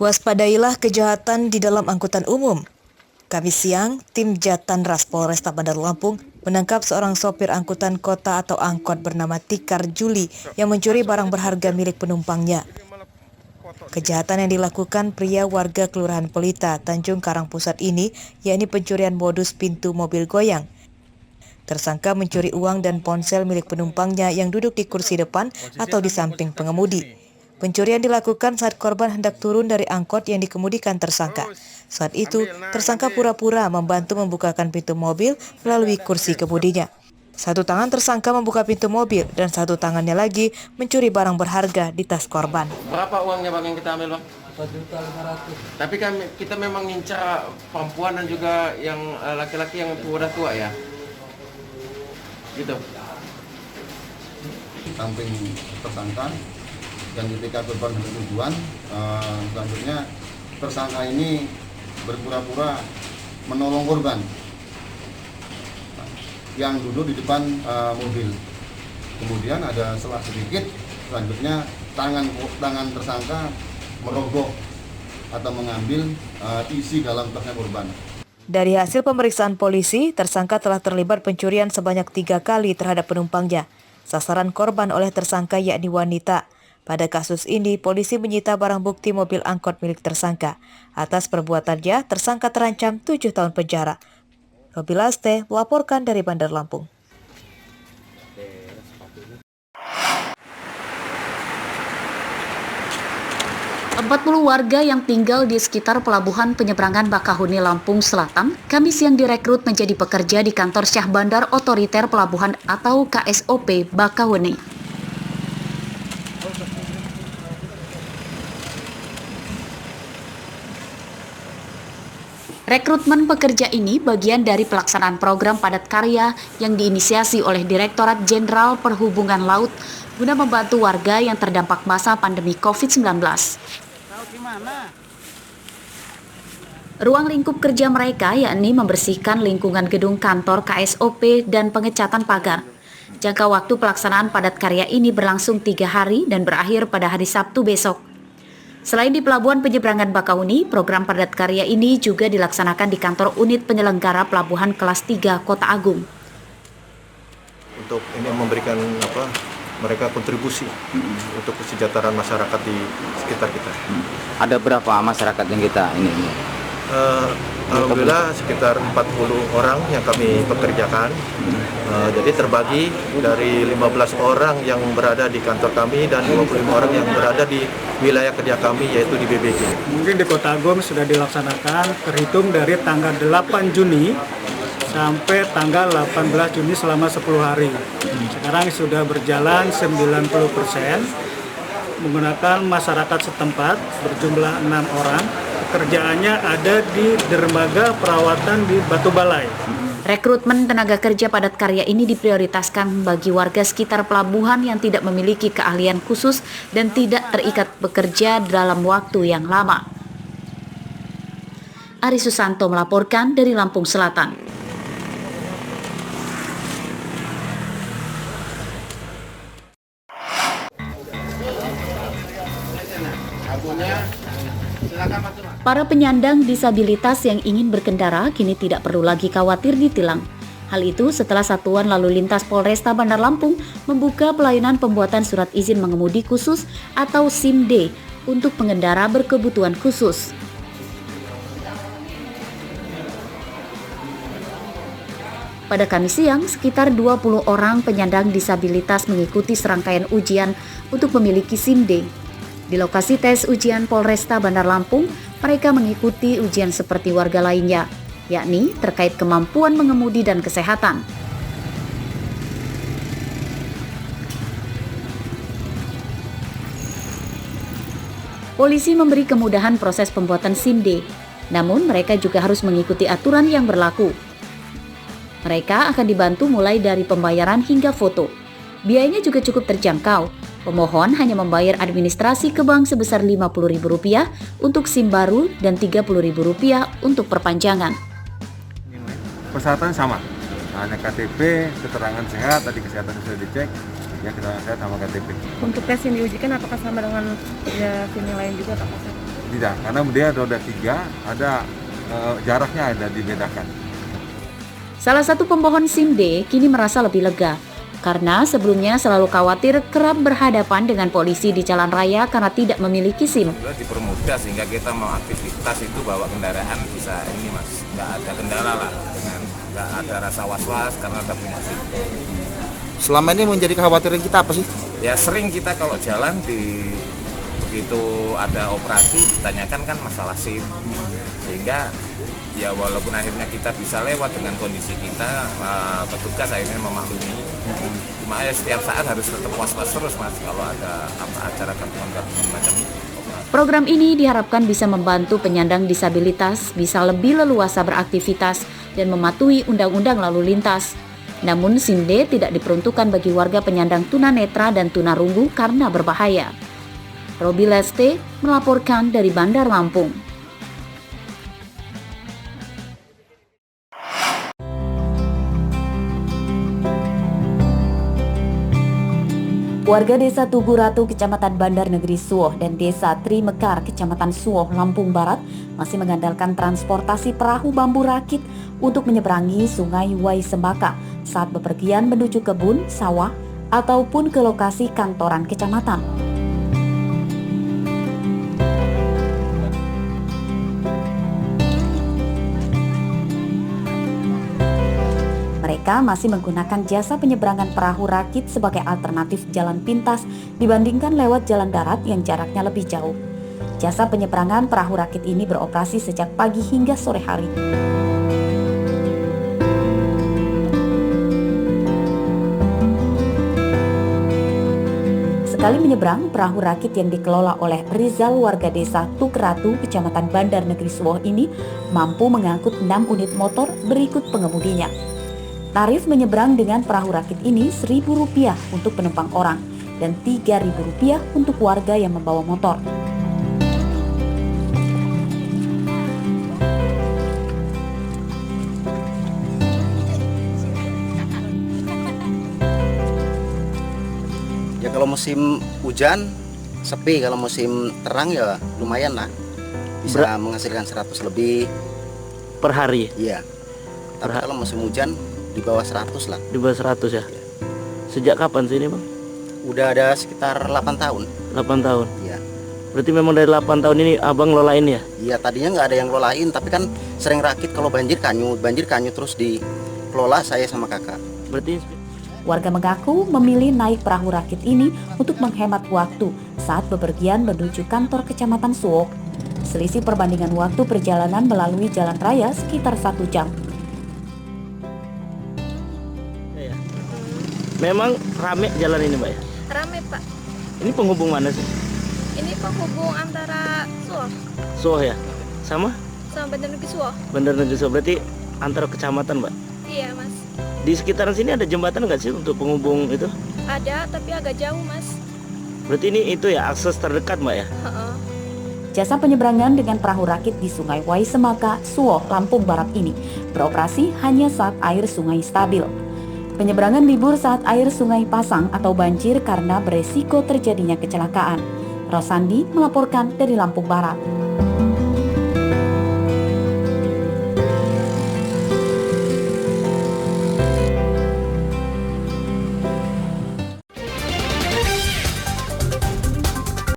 Waspadailah kejahatan di dalam angkutan umum. Kamis siang, tim Jatanras Polresta Bandar Lampung menangkap seorang sopir angkutan kota atau angkot bernama Tikar Juli yang mencuri barang berharga milik penumpangnya. Kejahatan yang dilakukan pria warga Kelurahan Pelita, Tanjung Karang Pusat ini, yakni pencurian modus pintu mobil goyang. Tersangka mencuri uang dan ponsel milik penumpangnya yang duduk di kursi depan atau di samping pengemudi. Pencurian dilakukan saat korban hendak turun dari angkot yang dikemudikan tersangka. Saat itu, tersangka pura-pura membantu membukakan pintu mobil melalui kursi kemudinya. Satu tangan tersangka membuka pintu mobil dan satu tangannya lagi mencuri barang berharga di tas korban. Berapa uangnya bang yang kita ambil bang? 4.500.000. Tapi kita memang ngincar perempuan dan juga yang laki-laki yang udah tua ya? Gitu. Samping tersangka dan ketika korban hendak tujuan, selanjutnya tersangka ini berpura-pura menolong korban yang duduk di depan mobil. Kemudian ada selang sedikit, selanjutnya tangan tersangka merogoh atau mengambil isi dalam tasnya korban. Dari hasil pemeriksaan polisi, tersangka telah terlibat pencurian sebanyak 3 kali terhadap penumpangnya. Sasaran korban oleh tersangka yakni wanita. Pada kasus ini, polisi menyita barang bukti mobil angkot milik tersangka. Atas perbuatannya, tersangka terancam 7 tahun penjara. Robi Laste melaporkan dari Bandar Lampung. 40 warga yang tinggal di sekitar Pelabuhan Penyeberangan Bakahuni, Lampung Selatan, Kamis siang direkrut menjadi pekerja di kantor Syah Bandar Otoriter Pelabuhan atau KSOP Bakahuni. Rekrutmen pekerja ini bagian dari pelaksanaan program padat karya yang diinisiasi oleh Direktorat Jenderal Perhubungan Laut guna membantu warga yang terdampak masa pandemi COVID-19. Ruang lingkup kerja mereka yakni membersihkan lingkungan gedung kantor KSOP dan pengecatan pagar. Jangka waktu pelaksanaan padat karya ini berlangsung 3 hari dan berakhir pada hari Sabtu besok. Selain di Pelabuhan Penyeberangan Bakahuni, program padat karya ini juga dilaksanakan di kantor unit penyelenggara pelabuhan kelas 3 Kota Agung. Untuk ini memberikan mereka kontribusi untuk kesejahteraan masyarakat di sekitar kita. Ada berapa masyarakat yang kita ini? Alhamdulillah sekitar 40 orang yang kami pekerjakan. Jadi terbagi dari 15 orang yang berada di kantor kami dan 25 orang yang berada di wilayah kerja kami yaitu di BBG. Mungkin di Kota Agung sudah dilaksanakan terhitung dari tanggal 8 Juni sampai tanggal 18 Juni selama 10 hari. Sekarang sudah berjalan 90% menggunakan masyarakat setempat berjumlah 6 orang. Pekerjaannya ada di dermaga perawatan di Batu Balai. Rekrutmen tenaga kerja padat karya ini diprioritaskan bagi warga sekitar pelabuhan yang tidak memiliki keahlian khusus dan tidak terikat bekerja dalam waktu yang lama. Ari Susanto melaporkan dari Lampung Selatan. Para penyandang disabilitas yang ingin berkendara kini tidak perlu lagi khawatir ditilang. Hal itu setelah Satuan Lalu Lintas Polresta Bandar Lampung membuka pelayanan pembuatan surat izin mengemudi khusus atau SIM-D untuk pengendara berkebutuhan khusus. Pada Kamis siang, sekitar 20 orang penyandang disabilitas mengikuti serangkaian ujian untuk memiliki SIM-D. Di lokasi tes ujian Polresta Bandar Lampung, mereka mengikuti ujian seperti warga lainnya, yakni terkait kemampuan mengemudi dan kesehatan. Polisi memberi kemudahan proses pembuatan SIM-D, namun mereka juga harus mengikuti aturan yang berlaku. Mereka akan dibantu mulai dari pembayaran hingga foto. Biayanya juga cukup terjangkau. Pemohon hanya membayar administrasi ke bank sebesar Rp50.000 untuk SIM baru dan Rp30.000 untuk perpanjangan. Persyaratan sama, hanya KTP, keterangan sehat, tadi kesehatan sudah dicek, ya keterangan sehat sama KTP. Untuk tes yang diujikan apakah sama dengan ya SIM yang lain juga Pak? Tidak, karena dia roda 3 ada jaraknya ada dibedakan. Salah satu pemohon SIM D kini merasa lebih lega karena sebelumnya selalu khawatir kerap berhadapan dengan polisi di jalan raya karena tidak memiliki SIM. Dipermudah sehingga kita mau aktivitas itu bawa kendaraan bisa ini Mas, nggak ada kendala lah, dengan nggak ada rasa was-was karena ada punya SIM. Selama ini menjadi kekhawatiran kita apa sih? Ya sering kita kalau jalan begitu ada operasi ditanyakan kan masalah SIM, sehingga ya walaupun akhirnya kita bisa lewat dengan kondisi kita, petugas akhirnya memaklumi. Cuma ya setiap saat harus tetap was-was terus Mas kalau ada acara gabungan macam ini. Program ini diharapkan bisa membantu penyandang disabilitas bisa lebih leluasa beraktivitas dan mematuhi undang-undang lalu lintas. Namun SIM D tidak diperuntukkan bagi warga penyandang tunanetra dan tunarunggu karena berbahaya. Robi Leste melaporkan dari Bandar Lampung. Warga Desa Tugu Ratu, Kecamatan Bandar Negeri Suwoh dan Desa Tri Mekar, Kecamatan Suwoh, Lampung Barat masih mengandalkan transportasi perahu bambu rakit untuk menyeberangi Sungai Wai Sembaka saat bepergian menuju kebun, sawah, ataupun ke lokasi kantoran kecamatan. Mereka masih menggunakan jasa penyeberangan perahu rakit sebagai alternatif jalan pintas dibandingkan lewat jalan darat yang jaraknya lebih jauh. Jasa penyeberangan perahu rakit ini beroperasi sejak pagi hingga sore hari. Sekali menyeberang, perahu rakit yang dikelola oleh Rizal warga desa Tukratu, Kecamatan Bandar Negeri Suwoh ini mampu mengangkut 6 unit motor berikut pengemudinya. Tarif menyeberang dengan perahu rakit ini Rp1.000 untuk penumpang orang dan Rp3.000 untuk warga yang membawa motor. Ya kalau musim hujan sepi, kalau musim terang ya lumayan lah. Bisa menghasilkan 100 lebih per hari. Iya. Tapi kalau musim hujan di bawah 100 lah. Di bawah 100 ya? Sejak kapan sih ini Bang? Udah ada sekitar 8 tahun. 8 tahun? Iya. Berarti memang dari 8 tahun ini Abang lolain ya? Iya, tadinya nggak ada yang lolain, tapi kan sering rakit kalau banjir kanyu terus dikelola saya sama kakak. Berarti Warga mengaku memilih naik perahu rakit ini untuk menghemat waktu saat bepergian menuju kantor Kecamatan Suwoh. Selisih perbandingan waktu perjalanan melalui jalan raya sekitar 1 jam. memang rame jalan ini Mbak ya? Rame Pak. Ini penghubung mana sih? Ini penghubung antara Suwoh. Suwoh ya? Sama Bandar Negeri Suwoh. Bandar Negeri Suwoh, berarti antara kecamatan Mbak? Iya Mas. Di sekitaran sini ada jembatan nggak sih untuk penghubung itu? Ada, tapi agak jauh Mas. Berarti ini itu ya akses terdekat Mbak ya? Jasa penyeberangan dengan perahu rakit di Sungai Wai Semaka, Suwoh, Lampung Barat ini beroperasi hanya saat air sungai stabil. Penyeberangan libur saat air sungai pasang atau banjir karena beresiko terjadinya kecelakaan. Rosandi melaporkan dari Lampung Barat.